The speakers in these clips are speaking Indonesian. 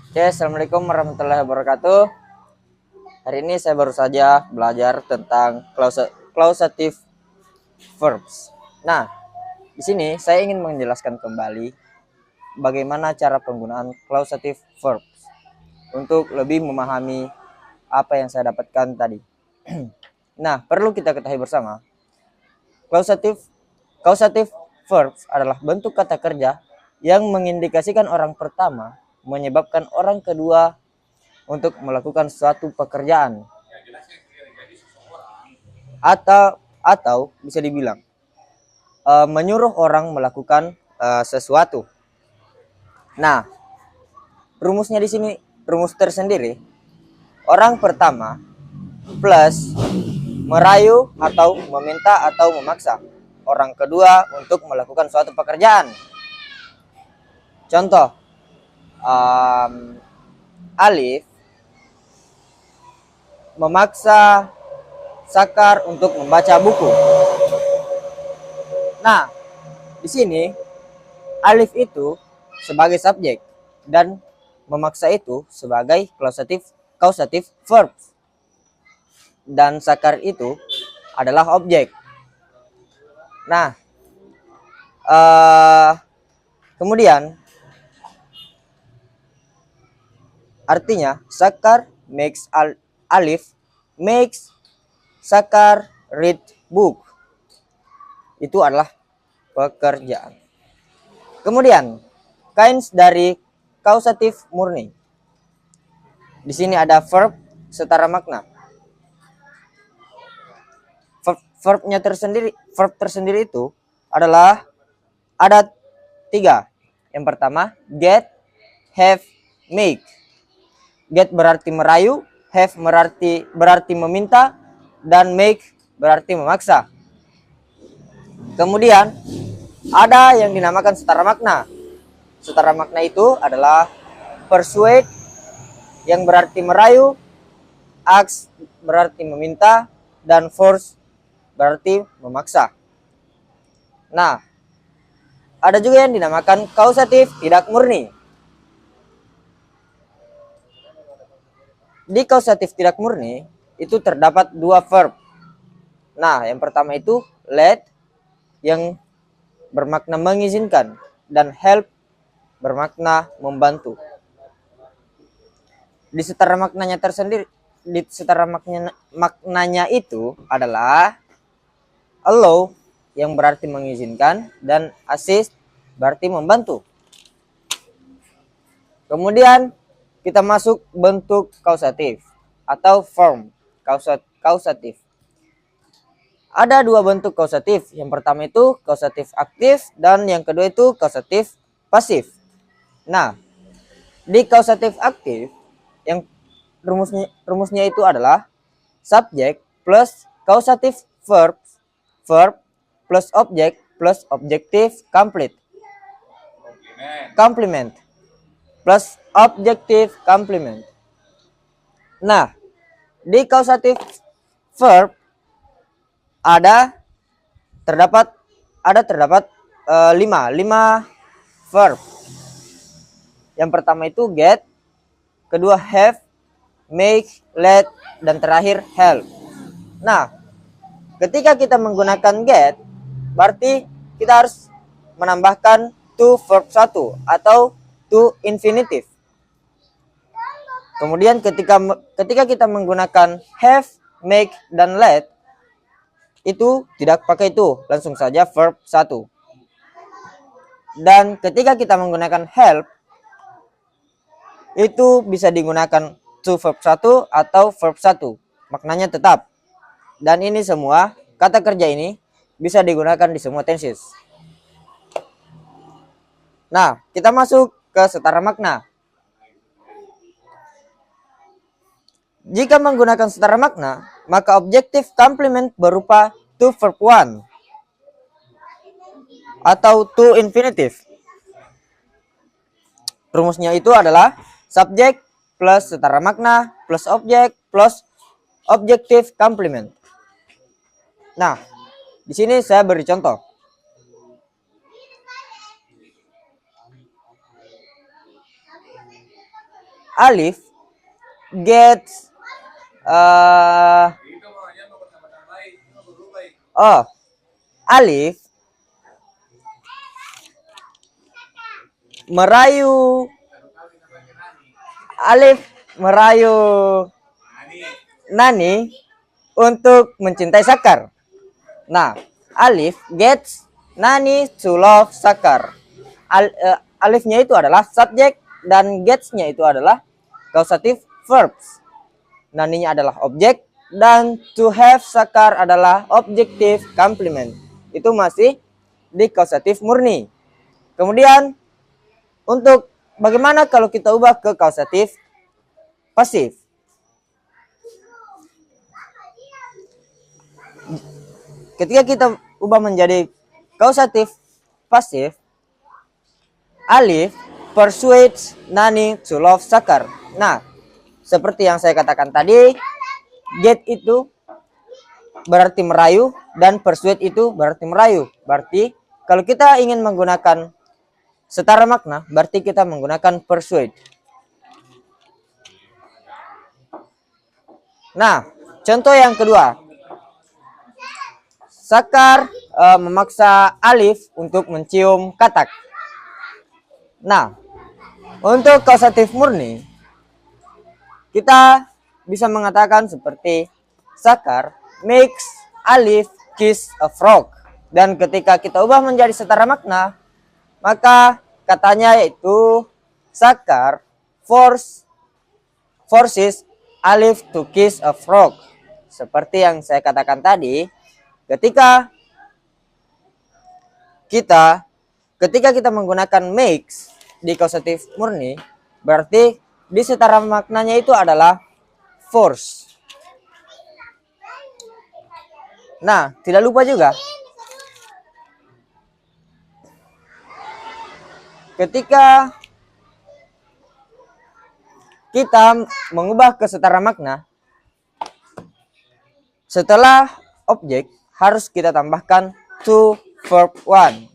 Oke, assalamualaikum warahmatullahi wabarakatuh. Hari ini saya baru saja belajar tentang causative verbs. Nah, di sini saya ingin menjelaskan kembali bagaimana cara penggunaan causative verbs untuk lebih memahami apa yang saya dapatkan tadi. Nah, perlu kita ketahui bersama, causative verbs adalah bentuk kata kerja yang mengindikasikan orang pertama menyebabkan orang kedua untuk melakukan suatu pekerjaan atau bisa dibilang menyuruh orang melakukan sesuatu. Nah, rumusnya di sini rumus tersendiri. Orang pertama plus merayu atau meminta atau memaksa orang kedua untuk melakukan suatu pekerjaan. Contoh, Alif memaksa Sakar untuk membaca buku. Nah, di sini Alif itu sebagai subjek dan memaksa itu sebagai causative verb. Dan Sakar itu adalah objek. Nah, kemudian artinya Sakar makes Alif makes Sakar read book. Itu adalah pekerjaan. Kemudian kinds dari causative murni. Di sini ada verb setara makna. Verb tersendiri itu adalah ada 3. Yang pertama, get, have, make. Get berarti merayu, have berarti meminta, dan make berarti memaksa. Kemudian ada yang dinamakan setara makna. Setara makna itu adalah persuade yang berarti merayu, ask berarti meminta, dan force berarti memaksa. Nah, ada juga yang dinamakan causative tidak murni. Di causative tidak murni itu terdapat 2 verb. Nah, yang pertama itu let yang bermakna mengizinkan dan help bermakna membantu. Di setara maknanya itu adalah allow yang berarti mengizinkan dan assist berarti membantu. Kemudian kita masuk bentuk kausatif atau form kausatif. Ada 2 bentuk kausatif. Yang pertama itu kausatif aktif dan yang kedua itu kausatif pasif. Nah, di kausatif aktif yang rumusnya itu adalah subjek plus kausatif verb plus objek plus objektif complement plus objektif complement. Nah, di kausatif verb terdapat 5 verb. Yang pertama itu get, kedua have, make, let, dan terakhir help. Nah, ketika kita menggunakan get, berarti kita harus menambahkan to verb 1 atau to infinitive. Kemudian ketika kita menggunakan have, make, dan let, itu tidak pakai itu, langsung saja verb 1. Dan ketika kita menggunakan help, itu bisa digunakan to verb 1 atau verb 1. Maknanya tetap. Dan ini semua, kata kerja ini bisa digunakan di semua tenses. Nah, kita masuk ke setara makna. Jika menggunakan setara makna, maka objektif complement berupa to verb 1 atau to infinitive. Rumusnya itu adalah subjek plus setara makna plus objek plus objektif complement. Nah, di sini saya beri contoh. Alif gets Alif merayu Nani untuk mencintai Sakar. Nah, Alif gets Nani to love Sakar. Alifnya itu adalah subjek dan gets-nya itu adalah causative verbs. Naninya adalah objek dan to have Sakar adalah objective complement. Itu masih di causative murni. Kemudian untuk bagaimana kalau kita ubah ke causative pasif? Ketika kita ubah menjadi causative pasif, Alif persuades Nani to love Sakar. Nah, seperti yang saya katakan tadi, get itu berarti merayu dan persuade itu berarti merayu. Berarti kalau kita ingin menggunakan setara makna, berarti kita menggunakan persuade. Nah, contoh yang kedua. Sakar memaksa Alif untuk mencium katak. Nah, untuk causative murni, kita bisa mengatakan seperti Sakar makes Alif kiss a frog. Dan ketika kita ubah menjadi setara makna, maka katanya yaitu Sakar forces Alif to kiss a frog. Seperti yang saya katakan tadi, ketika kita menggunakan makes di causative murni, berarti di setara maknanya itu adalah force. Nah, tidak lupa juga ketika kita mengubah ke setara makna, setelah objek harus kita tambahkan to verb one.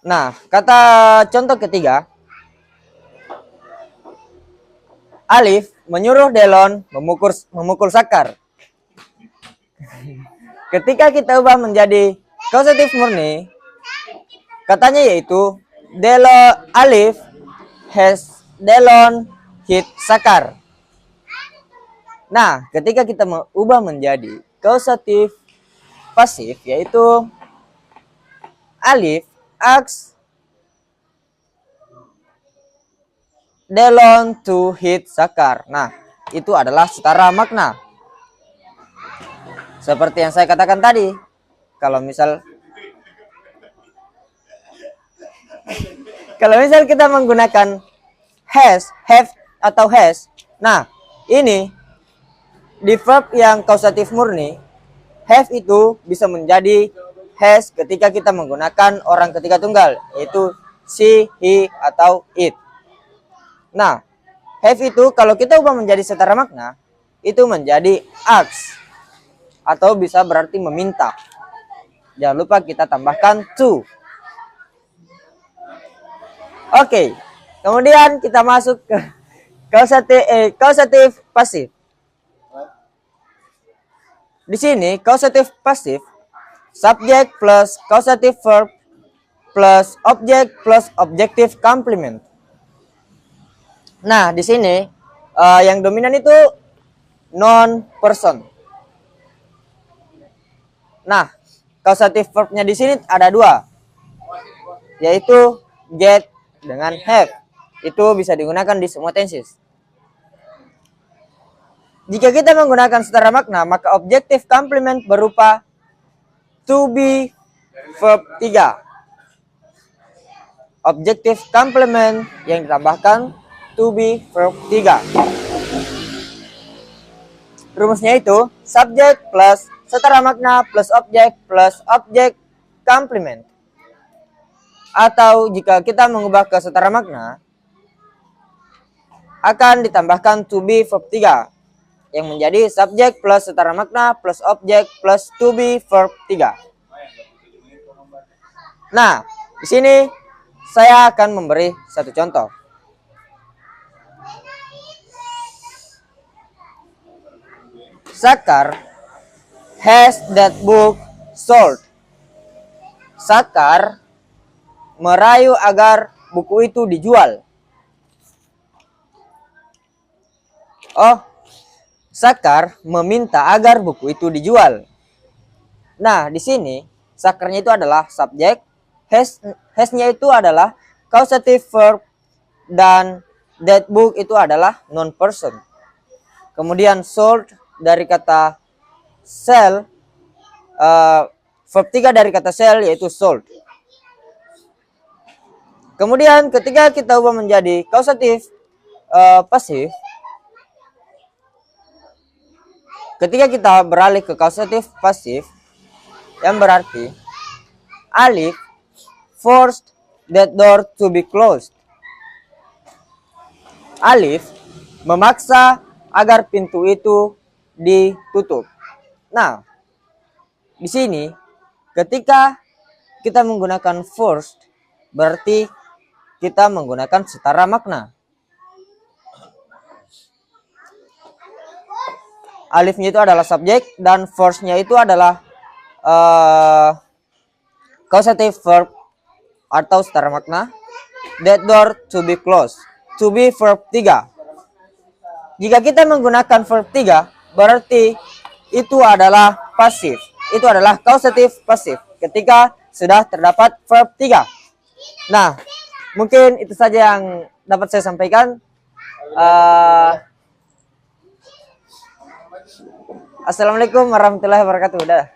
Nah, kata contoh ketiga, Alif menyuruh Delon memukul Sakar. Ketika kita ubah menjadi causative murni, katanya yaitu Alif has Delon hit Sakar. Nah, ketika kita ubah menjadi causative pasif, yaitu Alif asks Delon to hit Sakar. Nah, itu adalah setara makna. Seperti yang saya katakan tadi, kalau misal kita menggunakan has, have atau has, nah ini di verb yang causative murni, have itu bisa menjadi has ketika kita menggunakan orang ketiga tunggal, yaitu she, he, atau it. Nah, have itu kalau kita ubah menjadi setara makna, itu menjadi ask, atau bisa berarti meminta. Jangan lupa kita tambahkan to. Oke, kemudian kita masuk ke causative pasif. Di sini causative pasif, subject plus causative verb plus object plus objective complement. Nah, di sini yang dominan itu non person. Nah, causative verbnya di sini ada dua, yaitu get dengan have. Itu bisa digunakan di semua tenses. Jika kita menggunakan setara makna, maka objective complement berupa to be verb 3. Objective complement yang ditambahkan to be verb 3. Rumusnya itu subject plus setara makna plus object complement. Atau jika kita mengubah ke setara makna, akan ditambahkan to be verb 3 yang menjadi subject plus setara makna plus objek plus to be verb 3. Nah, di sini saya akan memberi satu contoh. Sakar has that book sold. Sakar merayu agar buku itu dijual. Oh, Sakar meminta agar buku itu dijual. Nah, di sini sakarnya itu adalah subjek, has-nya itu adalah causative verb, dan that book itu adalah non person. Kemudian sold dari kata sell, verb 3 dari kata sell yaitu sold. Kemudian ketika kita ubah menjadi causative pasif, ketika kita beralih ke causative pasif, yang berarti Alif forced that door to be closed. Alif memaksa agar pintu itu ditutup. Nah, di sini ketika kita menggunakan forced, berarti kita menggunakan setara makna. Alifnya itu adalah subjek dan force-nya itu adalah causative verb atau setara makna. That door to be closed. To be verb 3. Jika kita menggunakan verb 3, berarti itu adalah pasif. Itu adalah causative pasif ketika sudah terdapat verb 3. Nah, mungkin itu saja yang dapat saya sampaikan. Assalamualaikum warahmatullahi wabarakatuh. Dah.